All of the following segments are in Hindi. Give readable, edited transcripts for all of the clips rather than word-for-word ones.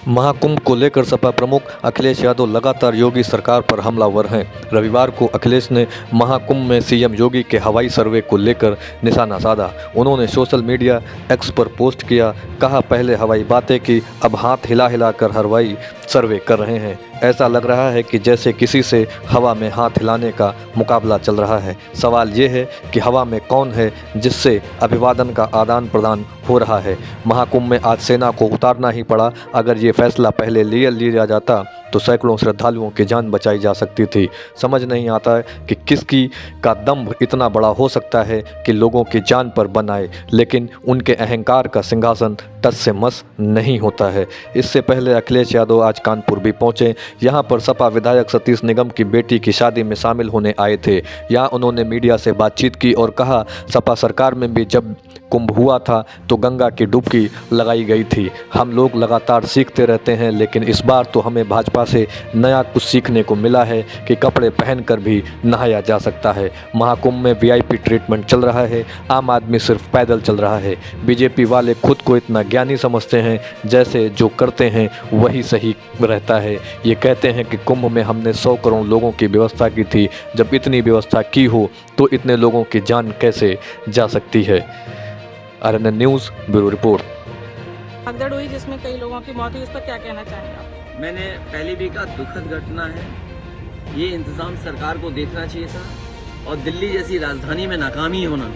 महाकुंभ को लेकर सपा प्रमुख अखिलेश यादव लगातार योगी सरकार पर हमलावर हैं। रविवार को अखिलेश ने महाकुंभ में सीएम योगी के हवाई सर्वे को लेकर निशाना साधा। उन्होंने सोशल मीडिया एक्स पर पोस्ट किया, कहा पहले हवाई बातें की, अब हाथ हिला हिला कर हवाई सर्वे कर रहे हैं। ऐसा लग रहा है कि जैसे किसी से हवा में हाथ हिलाने का मुकाबला चल रहा है। सवाल ये है कि हवा में कौन है जिससे अभिवादन का आदान प्रदान हो रहा है। महाकुंभ में आज सेना को उतारना ही पड़ा। अगर ये फैसला पहले लिया जाता तो सैकड़ों श्रद्धालुओं की जान बचाई जा सकती थी। समझ नहीं आता है कि किसकी का दम्भ इतना बड़ा हो सकता है कि लोगों की जान पर बन आए, लेकिन उनके अहंकार का सिंहासन टस से मस नहीं होता है। इससे पहले अखिलेश यादव आज कानपुर भी पहुंचे। यहां पर सपा विधायक सतीश निगम की बेटी की शादी में शामिल होने आए थे। यहां उन्होंने मीडिया से बातचीत की और कहा, सपा सरकार में भी जब कुंभ हुआ था तो गंगा की डुबकी लगाई गई थी। हम लोग लगातार सीखते रहते हैं, लेकिन इस बार तो हमें भाजपा से नया कुछ सीखने को मिला है कि कपड़े पहनकर भी नहाया जा सकता है। महाकुंभ में वीआईपी ट्रीटमेंट चल रहा है, आम आदमी सिर्फ पैदल चल रहा है। बीजेपी वाले खुद को इतना ज्ञानी समझते हैं जैसे जो करते हैं वही सही रहता है। ये कहते हैं कि कुंभ में हमने 100 करोड़ लोगों की व्यवस्था की थी। जब इतनी व्यवस्था की हो तो इतने लोगों की जान कैसे जा सकती है। RNN news bureau report. भगदड़ हुई जिसमें कई लोगों की मौत हुई, उस पर क्या कहना चाहेंगे आप? मैंने पहले भी कहा, दुखद घटना है। ये इंतजाम सरकार को देखना चाहिए था। और दिल्ली जैसी राजधानी में नाकामी होना,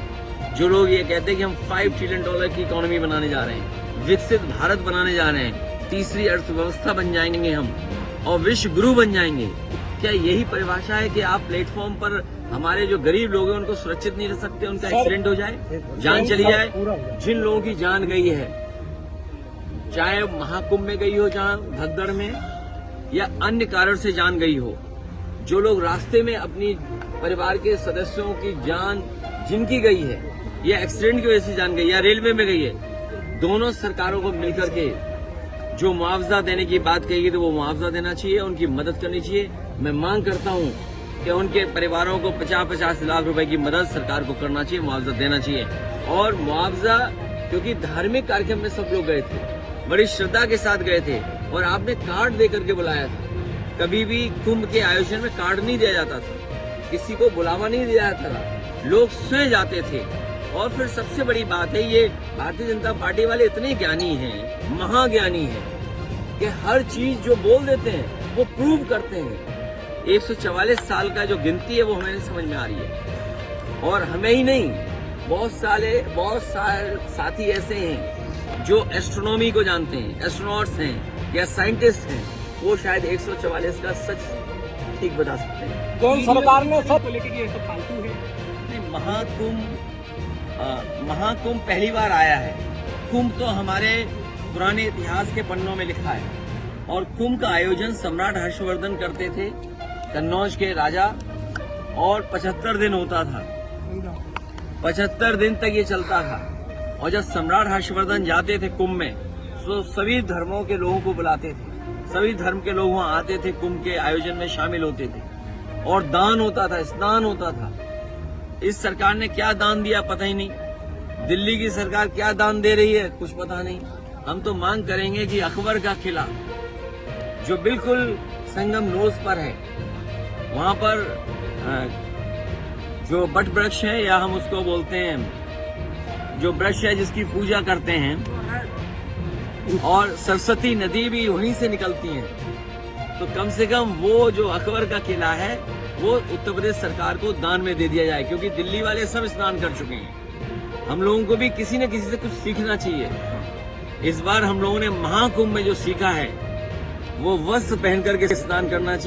जो लोग ये कहते हैं कि हम $5 ट्रिलियन की इकोनॉमी बनाने जा रहे हैं, विकसित भारत बनाने जा रहे हैं, तीसरी अर्थव्यवस्था बन जाएंगे हम और विश्व गुरु बन जाएंगे, क्या यही परिभाषा है कि आप प्लेटफॉर्म पर हमारे जो गरीब लोग हैं उनको सुरक्षित नहीं रख सकते? उनका एक्सीडेंट हो जाए, जान चली जाए। जिन लोगों की जान गई है, चाहे महाकुंभ में गई हो, जहां भगदड़ में, या अन्य कारण से जान गई हो, जो लोग रास्ते में अपनी परिवार के सदस्यों की जान जिनकी गई है, या एक्सीडेंट की वजह से जान गई, या रेलवे में गई है, दोनों सरकारों को मिलकर के जो मुआवजा देने की बात कही तो वो मुआवजा देना चाहिए, उनकी मदद करनी चाहिए। मैं मांग करता हूं कि उनके परिवारों को 50-50 लाख रुपए की मदद सरकार को करना चाहिए, मुआवजा देना चाहिए। और मुआवजा, क्योंकि धार्मिक कार्यक्रम में सब लोग गए थे, बड़ी श्रद्धा के साथ गए थे, और आपने कार्ड दे करके बुलाया था। कभी भी कुंभ के आयोजन में कार्ड नहीं दिया जाता था, किसी को बुलावा नहीं दिया जाता था, लोग स्वयं जाते थे। और फिर सबसे बड़ी बात है, ये भारतीय जनता पार्टी वाले इतने ज्ञानी हैं, महाज्ञानी हैं, कि हर चीज जो बोल देते हैं वो प्रूव करते हैं। 144 साल का जो गिनती है वो हमें समझ में आ रही है। और हमें ही नहीं, बहुत सारे साथी ऐसे हैं जो एस्ट्रोनॉमी को जानते हैं, एस्ट्रोनॉट्स हैं या साइंटिस्ट हैं, वो शायद 144 का सच ठीक बता सकते हैं। कौन सरकार ने सब को लेकर ये सब फालतू है? महाकुंभ पहली बार आया है। कुंभ तो हमारे पुराने इतिहास के पन्नों में लिखा है। और कुंभ का आयोजन सम्राट हर्षवर्धन करते थे, कन्नौज के राजा, और 75 दिन होता था। 75 दिन तक ये चलता था। और जब सम्राट हर्षवर्धन जाते थे कुंभ में, तो सभी धर्मों के लोगों को बुलाते थे, सभी धर्म के लोग वहां आते थे, कुंभ के आयोजन में शामिल होते थे, और दान होता था, स्नान होता था। इस सरकार ने क्या दान दिया पता ही नहीं। दिल्ली की सरकार क्या दान दे रही है कुछ पता नहीं। हम तो मांग करेंगे कि अकबर का किला, जो बिल्कुल संगम नोज पर है, वहां पर जो बट वृक्ष है, या हम उसको बोलते हैं जो वृक्ष है जिसकी पूजा करते हैं, और सरस्वती नदी भी वहीं से निकलती है, तो कम से कम वो जो अकबर का किला है वो उत्तर प्रदेश सरकार को दान में दे दिया जाए। क्योंकि दिल्ली वाले सब स्नान कर चुके हैं। हम लोगों को भी किसी न किसी से कुछ सीखना चाहिए। इस बार हम लोगों ने महाकुंभ में जो सीखा है वो वस्त्र पहन करके स्नान करना चाहिए।